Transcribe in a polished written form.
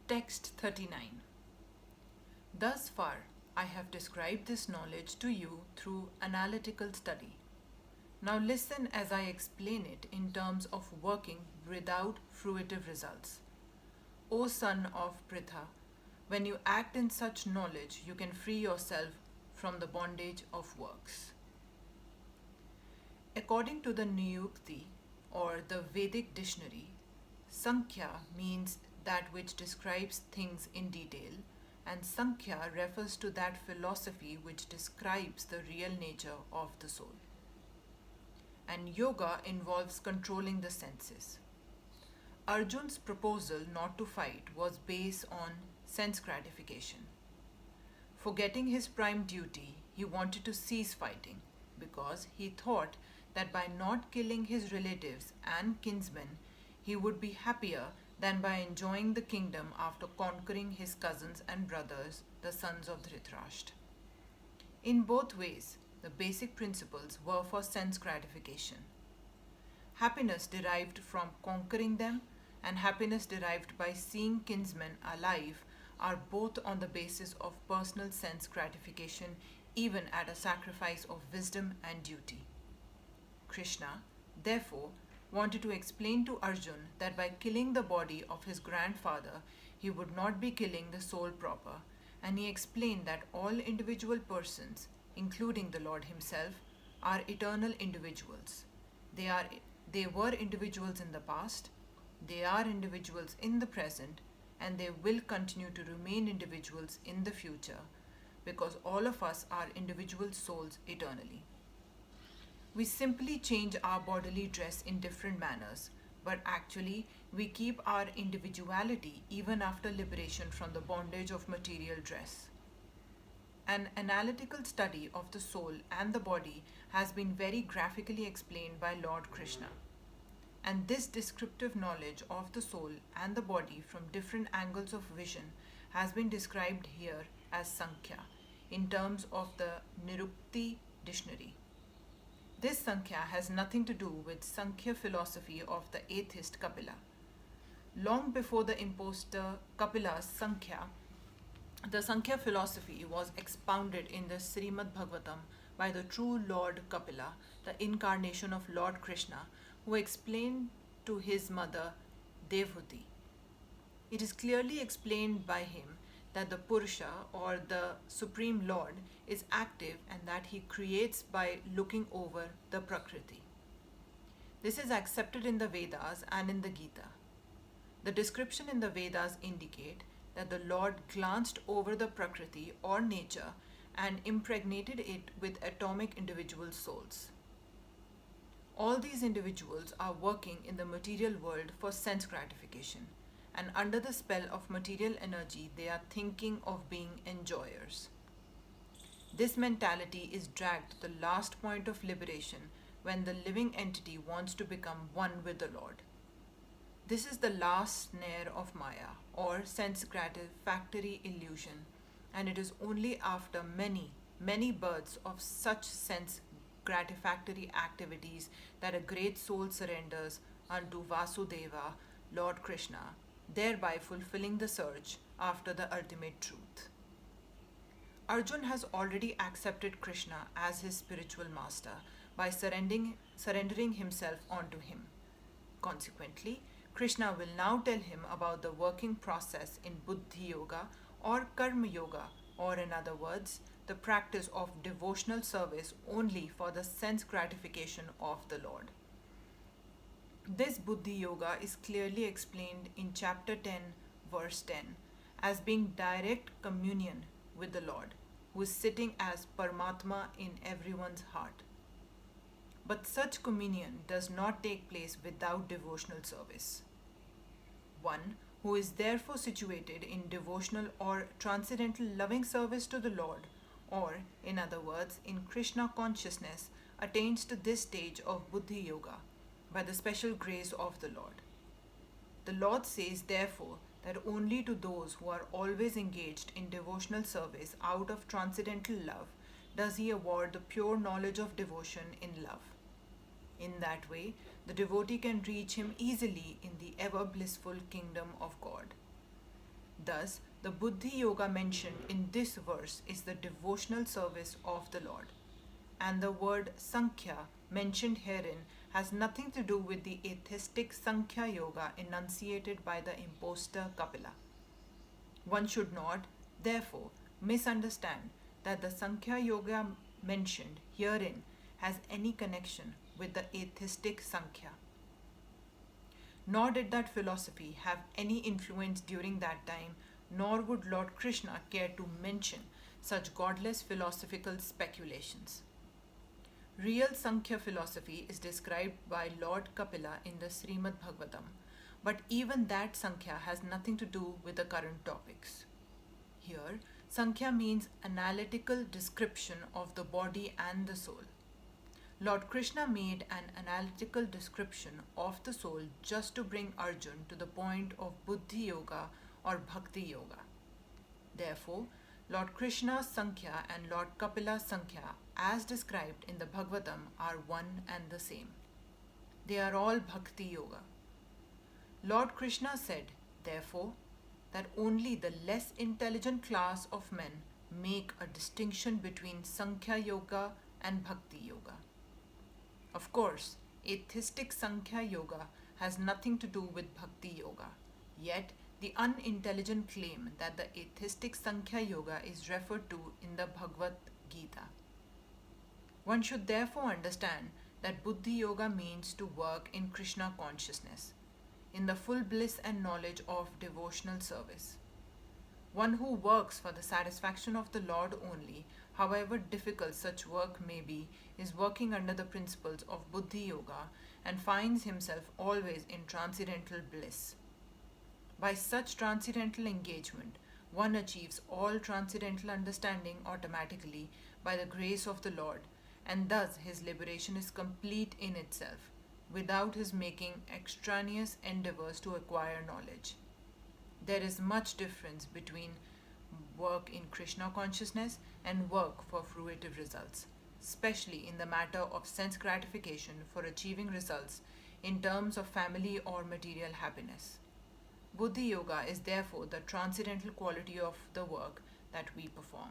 Text 39. Thus far, I have described this knowledge to you through analytical study. Now listen as I explain it in terms of working without fruitive results. O son of Pritha, when you act in such knowledge, you can free yourself from the bondage of works. According to the Niyukti or the Vedic dictionary, Sankhya means that which describes things in detail, and Sankhya refers to that philosophy which describes the real nature of the soul. And yoga involves controlling the senses. Arjun's proposal not to fight was based on sense gratification. Forgetting his prime duty, he wanted to cease fighting because he thought that by not killing his relatives and kinsmen, he would be happier than by enjoying the kingdom after conquering his cousins and brothers, the sons of Dhritarashtra. In both ways, the basic principles were for sense gratification. Happiness derived from conquering them and happiness derived by seeing kinsmen alive are both on the basis of personal sense gratification, even at a sacrifice of wisdom and duty. Krishna, therefore, wanted to explain to Arjun that by killing the body of his grandfather, he would not be killing the soul proper, and he explained that all individual persons, including the Lord himself, are eternal individuals. They were individuals in the past, they are individuals in the present, and they will continue to remain individuals in the future because all of us are individual souls eternally. We simply change our bodily dress in different manners, but actually we keep our individuality even after liberation from the bondage of material dress. An analytical study of the soul and the body has been very graphically explained by Lord Krishna. And this descriptive knowledge of the soul and the body from different angles of vision has been described here as Sankhya in terms of the Nirukti dictionary. This Sankhya has nothing to do with Sankhya philosophy of the atheist Kapila. Long before the impostor Kapila's Sankhya, the Sankhya philosophy was expounded in the Srimad Bhagavatam by the true Lord Kapila, the incarnation of Lord Krishna, who explained to his mother Devhuti. It is clearly explained by him that the Purusha or the Supreme Lord is active and that he creates by looking over the Prakriti. This is accepted in the Vedas and in the Gita. The description in the Vedas indicate that the Lord glanced over the Prakriti or nature and impregnated it with atomic individual souls. All these individuals are working in the material world for sense gratification, and under the spell of material energy, they are thinking of being enjoyers. This mentality is dragged to the last point of liberation when the living entity wants to become one with the Lord. This is the last snare of Maya or sense gratifactory illusion, and it is only after many, many births of such sense gratifactory activities that a great soul surrenders unto Vasudeva, Lord Krishna, thereby fulfilling the search after the ultimate truth. Arjun has already accepted Krishna as his spiritual master by surrendering himself onto him. Consequently, Krishna will now tell him about the working process in Buddhi Yoga or Karma Yoga, or in other words, the practice of devotional service only for the sense gratification of the Lord. This Buddhi Yoga is clearly explained in chapter 10, verse 10, as being direct communion with the Lord, who is sitting as Paramatma in everyone's heart. But such communion does not take place without devotional service. One who is therefore situated in devotional or transcendental loving service to the Lord, or in other words, in Krishna consciousness, attains to this stage of Buddhi Yoga by the special grace of the Lord. The Lord says, therefore, that only to those who are always engaged in devotional service out of transcendental love does he award the pure knowledge of devotion in love. In that way, the devotee can reach him easily in the ever blissful kingdom of God. Thus, the Buddhi Yoga mentioned in this verse is the devotional service of the Lord. And the word Sankhya mentioned herein has nothing to do with the atheistic Sankhya Yoga enunciated by the impostor Kapila. One should not, therefore, misunderstand that the Sankhya Yoga mentioned herein has any connection with the atheistic Sankhya. Nor did that philosophy have any influence during that time, nor would Lord Krishna care to mention such godless philosophical speculations. Real Sankhya philosophy is described by Lord Kapila in the Srimad Bhagavatam, but even that Sankhya has nothing to do with the current topics. Here, Sankhya means analytical description of the body and the soul. Lord Krishna made an analytical description of the soul just to bring Arjun to the point of Buddhi Yoga or Bhakti Yoga. Therefore, Lord Krishna's Sankhya and Lord Kapila's Sankhya, as described in the Bhagavatam, are one and the same. They are all Bhakti Yoga. Lord Krishna said, therefore, that only the less intelligent class of men make a distinction between Sankhya Yoga and Bhakti Yoga. Of course, atheistic Sankhya Yoga has nothing to do with Bhakti Yoga, yet the unintelligent claim that the atheistic Sankhya Yoga is referred to in the Bhagavad Gita. One should therefore understand that Buddhi Yoga means to work in Krishna consciousness, in the full bliss and knowledge of devotional service. One who works for the satisfaction of the Lord only, however difficult such work may be, is working under the principles of Buddhi Yoga and finds himself always in transcendental bliss. By such transcendental engagement, one achieves all transcendental understanding automatically by the grace of the Lord, and thus his liberation is complete in itself, without his making extraneous endeavors to acquire knowledge. There is much difference between work in Krishna consciousness and work for fruitive results, especially in the matter of sense gratification for achieving results in terms of family or material happiness. Buddhi Yoga is therefore the transcendental quality of the work that we perform.